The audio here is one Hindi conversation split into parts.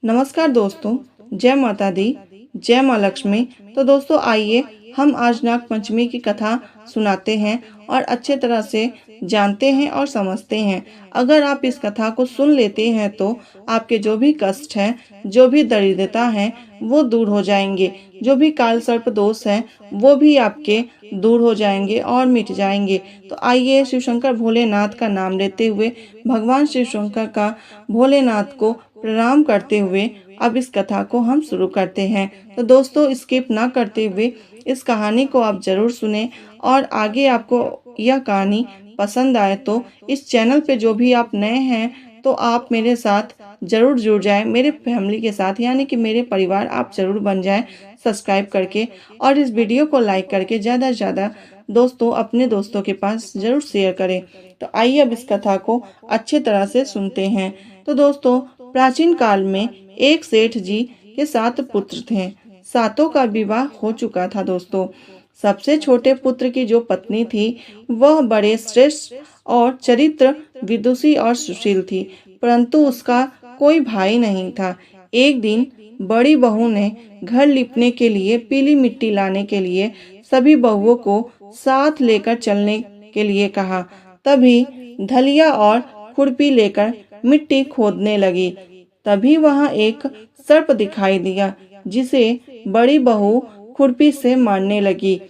नमस्कार दोस्तों, जय माता दी, जय माँ लक्ष्मी। तो दोस्तों आइए हम आज नाग पंचमी की कथा सुनाते हैं और अच्छे तरह से जानते हैं और समझते हैं। अगर आप इस कथा को सुन लेते हैं तो आपके जो भी कष्ट हैं, जो भी दरिद्रता है वो दूर हो जाएंगे। जो भी काल सर्प दोष है वो भी आपके दूर हो जाएंगे और मिट जाएंगे। तो आइए शिव शंकर भोलेनाथ का नाम लेते हुए, भगवान शिव शंकर का भोलेनाथ को प्रणाम करते हुए अब इस कथा को हम शुरू करते हैं। तो दोस्तों स्किप ना करते हुए इस कहानी को आप जरूर सुने और आगे आपको यह कहानी पसंद आए तो इस चैनल पे जो भी आप नए हैं तो आप मेरे साथ जरूर जुड़ जाएं, मेरे फैमिली के साथ, यानी कि मेरे परिवार आप जरूर बन जाएं सब्सक्राइब करके, और इस वीडियो को लाइक करके ज़्यादा से ज़्यादा दोस्तों अपने दोस्तों के पास जरूर शेयर करें। तो आइए अब इस कथा को अच्छे तरह से सुनते हैं। तो दोस्तों प्राचीन काल में एक सेठ जी के 7 पुत्र थे। सातों का विवाह हो चुका था। दोस्तों सबसे छोटे पुत्र की जो पत्नी थी वह बड़े श्रेष्ठ और चरित्र विदुषी और सुशील थी, परंतु उसका कोई भाई नहीं था। एक दिन बड़ी बहू ने घर लिपने के लिए पीली मिट्टी लाने के लिए सभी बहुओं को साथ लेकर चलने के लिए कहा। तभी धलिया और खुरपी लेकर मिट्टी खोदने लगी। तभी वहां एक सर्प दिखाई दिया जिसे बड़ी बहू खुरपी से मारने लगी।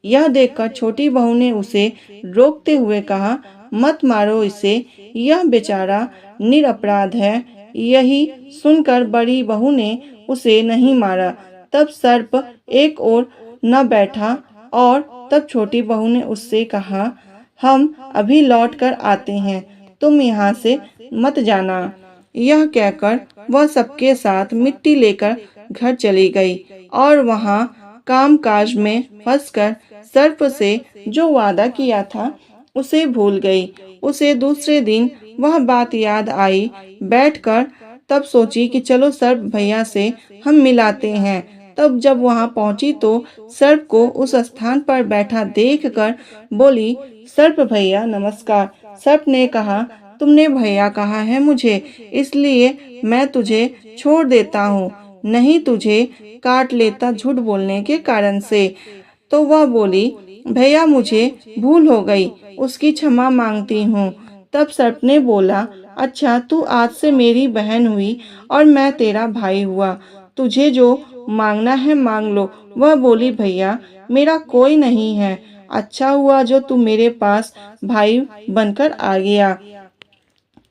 यह देखकर छोटी बहू ने उसे रोकते हुए कहा, मत मारो इसे, यह बेचारा निरपराध है। यही सुनकर बड़ी बहू ने उसे नहीं मारा। तब सर्प एक ओर न बैठा और तब छोटी बहू ने उससे कहा, हम अभी लौट कर आते हैं, तुम यहाँ से मत जाना। यह कहकर वह सबके साथ मिट्टी लेकर घर चली गई और वहां कामकाज में फंसकर सर्प से जो वादा किया था उसे भूल गई। उसे दूसरे दिन वह बात याद आई। बैठकर तब सोची कि चलो सर्प भैया से हम मिलाते हैं। तब जब वहां पहुंची तो सर्प को उस स्थान पर बैठा देखकर बोली, सर्प भैया नमस्कार। सर्प ने कहा, तुमने भैया कहा है मुझे, इसलिए मैं तुझे छोड़ देता हूँ, नहीं तुझे काट लेता झूठ बोलने के कारण से। तो वह बोली, भैया मुझे भूल हो गई, उसकी क्षमा मांगती हूँ। तब सर्प ने बोला, अच्छा तू आज से मेरी बहन हुई और मैं तेरा भाई हुआ, तुझे जो मांगना है मांग लो। वह बोली, भैया मेरा कोई नहीं है, अच्छा हुआ जो तू मेरे पास भाई बनकर आ गया।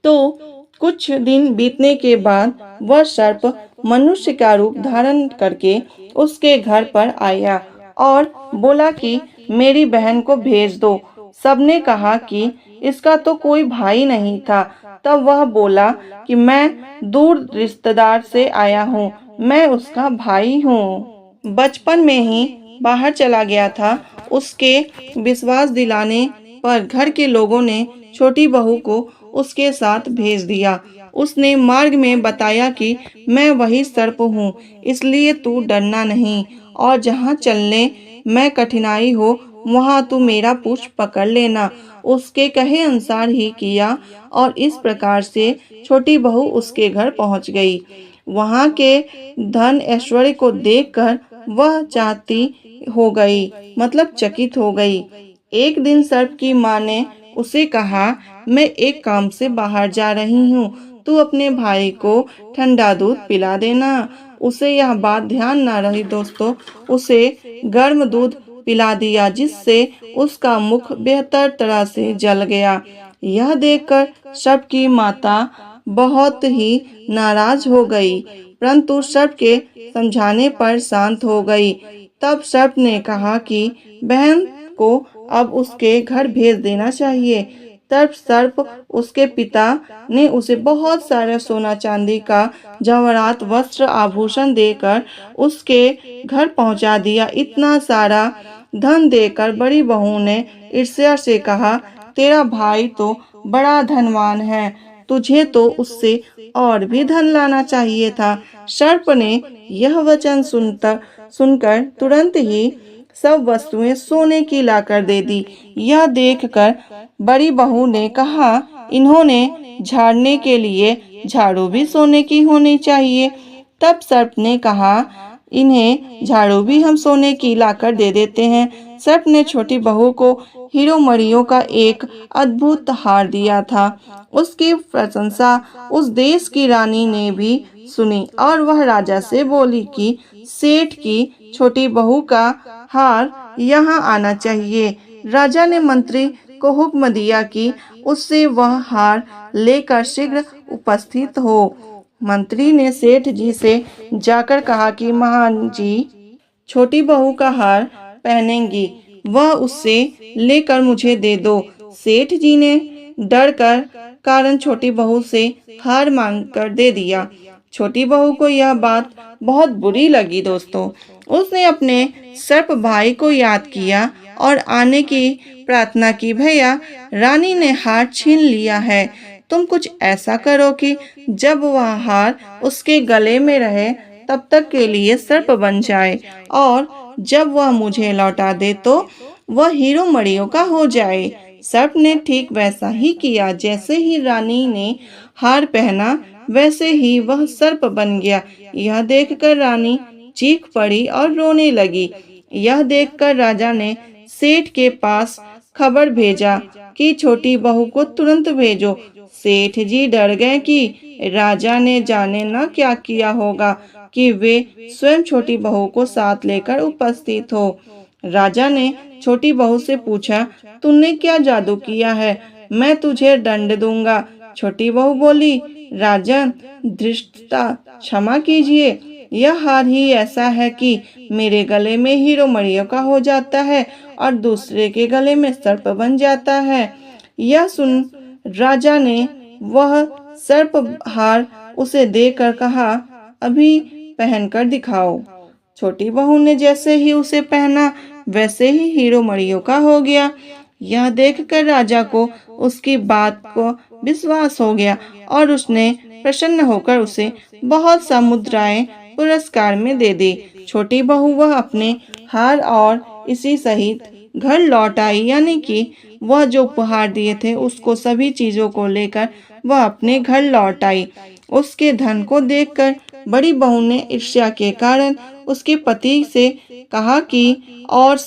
तो कुछ दिन बीतने के बाद वह सर्प मनुष्य का रूप धारण करके उसके घर पर आया और बोला कि मेरी बहन को भेज दो। सबने कहा कि इसका तो कोई भाई नहीं था। तब वह बोला कि मैं दूर रिश्तेदार से आया हूँ, मैं उसका भाई हूँ। बचपन में ही बाहर चला गया था। उसके विश्वास दिलाने पर घर के लोगों ने छोटी बहू को उसके साथ भेज दिया। उसने मार्ग में बताया कि मैं वही सर्प हूँ, इसलिए तू डरना नहीं, और जहाँ चलने में कठिनाई हो वहाँ तू मेरा पूंछ पकड़ लेना। उसके कहे अनुसार ही किया और इस प्रकार से छोटी बहू उसके घर पहुँच गई। वहाँ के धन ऐश्वर्य को देखकर वह चाहती हो गई, मतलब चकित हो गई। एक दिन सर्प की माँ ने उसे कहा, मैं एक काम से बाहर जा रही हूँ, तू अपने भाई को ठंडा दूध पिला देना। उसे यह बात ध्यान न रही। दोस्तों उसे गर्म दूध पिला दिया जिससे उसका मुख बेहतर तरह से जल गया। यह देखकर सर्प की माता बहुत ही नाराज हो गई, परंतु सर्प के समझाने पर शांत हो गई। तब सर्प ने कहा कि बहन को अब उसके घर भेज देना चाहिए। तब सर्प उसके पिता ने उसे बहुत सारा सोना चांदी का जवाहरात वस्त्र आभूषण देकर उसके घर पहुंचा दिया। इतना सारा धन देकर बड़ी बहू ने ईर्ष्या से कहा, तेरा भाई तो बड़ा धनवान है, तुझे तो उससे और भी धन लाना चाहिए था। सर्प ने यह वचन सुनकर तुरंत ही सब वस्तुएं सोने की लाकर दे दी। यह देखकर बड़ी बहू ने कहा, इन्होंने झाड़ने के लिए झाड़ू भी सोने की होनी चाहिए। तब सर्प ने कहा, इन्हें झाड़ू भी हम सोने की लाकर दे देते हैं। सर्प ने छोटी बहू को हीरो मणियों का एक अद्भुत हार दिया था। उसकी प्रशंसा उस देश की रानी ने भी सुनी और वह राजा से बोली कि सेठ की छोटी बहू का हार यहाँ आना चाहिए। राजा ने मंत्री को हुक्म दिया कि उससे वह हार लेकर शीघ्र उपस्थित हो। मंत्री ने सेठ जी से जाकर कहा कि महान जी छोटी बहू का हार पहनेंगी, वह उससे लेकर मुझे दे दो। सेठ जी ने डर कर कारण छोटी बहू से हार मांग कर दे दिया। छोटी बहू को यह बात बहुत बुरी लगी दोस्तों। उसने अपने सर्प भाई को याद किया और आने की प्रार्थना की, भैया रानी ने हार छीन लिया है, तुम कुछ ऐसा करो कि जब वह हार उसके गले में रहे तब तक के लिए सर्प बन जाए और जब वह मुझे लौटा दे तो वह हीरो मणियों का हो जाए। सर्प ने ठीक वैसा ही किया। जैसे ही रानी ने हार पहना वैसे ही वह सर्प बन गया। यह देखकर रानी चीख पड़ी और रोने लगी। यह देखकर राजा ने सेठ के पास खबर भेजा कि छोटी बहू को तुरंत भेजो। सेठ जी डर गए कि राजा ने जाने न क्या किया होगा कि वे स्वयं छोटी बहू को साथ लेकर उपस्थित हो। राजा ने छोटी बहू से पूछा, तूने क्या जादू किया है? मैं तुझे दंड दूंगा। छोटी बहू बोली, राजन धृष्टता क्षमा कीजिए, यह हार ही ऐसा है कि मेरे गले में हीरो मणियों का हो जाता है और दूसरे के गले में सर्प बन जाता है। यह सुन राजा ने वह सर्प हार उसे देकर कहा, अभी पहनकर दिखाओ। छोटी बहू ने जैसे ही उसे पहना वैसे ही हीरो मणियों का हो गया। यह देखकर राजा को उसकी बात को विश्वास हो गया और उसने प्रसन्न होकर उसे बहुत सा मुद्राएं पुरस्कार में दे दी। छोटी बहू वह अपने हार और इसी सहित घर लौट आई, यानी कि वह जो उपहार दिए थे उसको सभी चीजों को लेकर वह अपने घर लौट आई। उसके धन को देखकर बड़ी बहू ने ईर्ष्या के कारण उसके पति से कहा कि और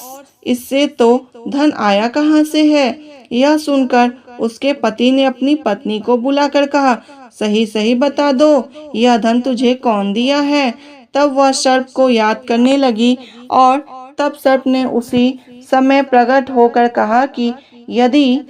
इससे तो धन आया कहाँ से है? यह सुनकर उसके पति ने अपनी पत्नी को बुलाकर कहा, सही सही बता दो, यह धन तुझे कौन दिया है? तब वह सर्प को याद करने लगी और तब सर्प ने उसी समय प्रकट होकर कहा कि यदि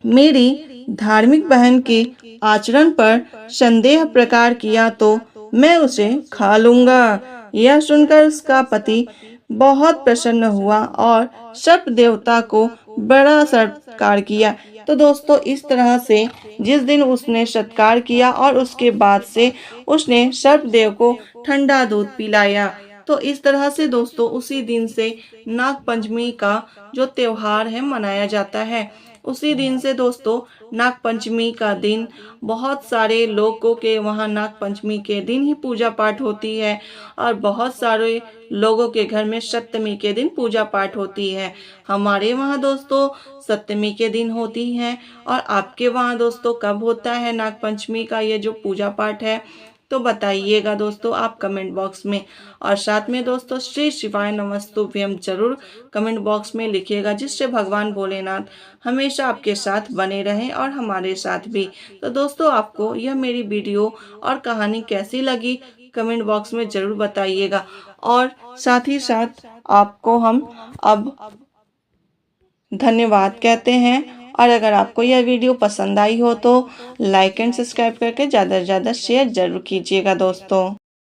मेरी धार्मिक बहन के आचरण पर संदेह प्रकार किया तो मैं उसे खा लूंगा। यह सुनकर उसका पति बहुत प्रसन्न हुआ और सर्प देवता को बड़ा सत्कार किया। तो दोस्तों इस तरह से जिस दिन उसने सत्कार किया और उसके बाद से उसने सर्प देव को ठंडा दूध पिलाया। तो इस तरह से दोस्तों उसी दिन से नाग पंचमी का जो त्योहार है मनाया जाता है। उसी दिन से दोस्तों नाग पंचमी का दिन बहुत सारे लोगों के वहाँ नाग पंचमी के दिन ही पूजा पाठ होती है और बहुत सारे लोगों के घर में सप्तमी के दिन पूजा पाठ होती है। हमारे वहाँ दोस्तों सप्तमी के दिन होती है और आपके वहाँ दोस्तों कब होता है नाग पंचमी का ये जो पूजा पाठ है? तो बताइएगा दोस्तों आप कमेंट बॉक्स में। और साथ में दोस्तों श्री शिवाय नमस्तुभ्यम जरूर कमेंट बॉक्स में लिखिएगा, जिससे भगवान भोलेनाथ हमेशा आपके साथ बने रहें और हमारे साथ भी। तो दोस्तों आपको यह मेरी वीडियो और कहानी कैसी लगी कमेंट बॉक्स में जरूर बताइएगा। और साथ ही साथ आपको हम अब धन्यवाद कहते हैं। और अगर आपको यह वीडियो पसंद आई हो तो लाइक एंड सब्सक्राइब करके ज़्यादा से ज़्यादा शेयर जरूर कीजिएगा दोस्तों।